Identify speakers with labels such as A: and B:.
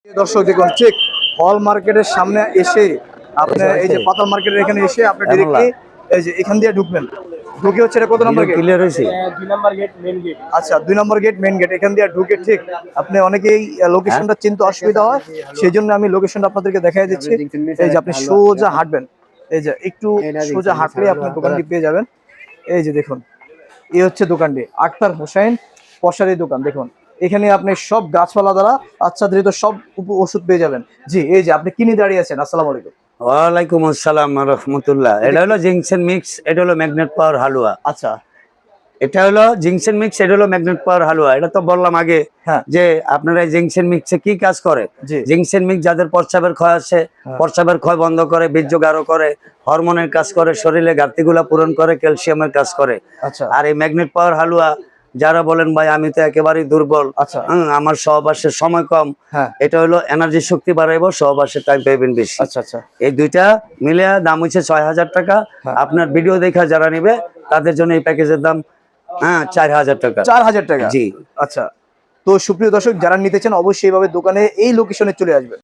A: দর্শক দেখুন ঠিক হল মার্কেটের সামনে এসে আপনি এই যে পাতাল মার্কেটের এখানে এসে আপনি ডাইরেক্টলি এই যে এখান দিয়ে ঢুকবেন। ঢুকে হচ্ছে এটা কত নম্বর গেট?
B: ক্লিয়ার হয়েছে।
C: 2 নাম্বার গেট মেইন গেট।
A: আচ্ছা 2 নম্বর গেট মেইন গেট। এখান দিয়ে ঢুকে ঠিক আপনি অনেকেই লোকেশনটা চিনতে অসুবিধা হয়, সেই জন্য আমি লোকেশনটা আপনাদেরকে দেখাই দিচ্ছি। এই যে আপনি সোজা হাঁটবেন, এই যে একটু সোজা হাঁটলে আপনি দোকানটি পেয়ে যাবেন। এই যে দেখুন এই হচ্ছে দোকানটি, আখতার হোসেন পশারি দোকান। দেখুন এখানে আপনি সব গাছপালা দ্বারা আচ্ছাদিত সব ওষুধ পেয়ে যাবেন। জি এই যে আপনি কিনে দাঁড়িয়ে আছেন। আসসালামু আলাইকুম।
B: ওয়ালাইকুম আসসালাম রহমতুল্লাহ। এটা হলো জিংসেন মিক্স, এটা হলো ম্যাগনেট পাওয়ার হালুয়া।
A: আচ্ছা
B: এটা হলো জিংসেন মিক্স, এটা হলো ম্যাগনেট পাওয়ার হালুয়া। এটা তো বললাম আগে
A: হ্যাঁ
B: যে আপনারা এই জিংসেন মিক্সে কি কাজ করে।
A: জি
B: জিংসেন মিক্স যাদের প্রস্রাবের ক্ষয় আছে, প্রস্রাবের ক্ষয় বন্ধ করে, বীর্য গাঢ় করে, হরমোনের কাজ করে, শরীরে ঘাটতিগুলা পূরণ করে, ক্যালসিয়ামের কাজ করে।
A: আচ্ছা
B: আর এই ম্যাগনেট পাওয়ার হালুয়া যারা বলেন ভাই আমি তো একেবারেই দুর্বল,
A: আচ্ছা
B: আমার সহবাসের সময় কম,
A: হ্যাঁ
B: এটা হলো এনার্জি শক্তি বাড়াইবো, সহবাসের টাইম পাইবেন বেশি।
A: আচ্ছা আচ্ছা
B: এই দুইটা মিলে দাম হচ্ছে ৬,০০০ টাকা।
A: হ্যাঁ।
B: আপনার ভিডিও দেখা যারা নিবে তাদের জন্য এই প্যাকেজের দাম ৪,০০০ টাকা।
A: 4000 টাকা।
B: জি।
A: আচ্ছা তো সুপ্রিয় দর্শক যারা নিতে চান অবশ্যই এইভাবে দোকানে এই লোকেশনে চলে আসবেন।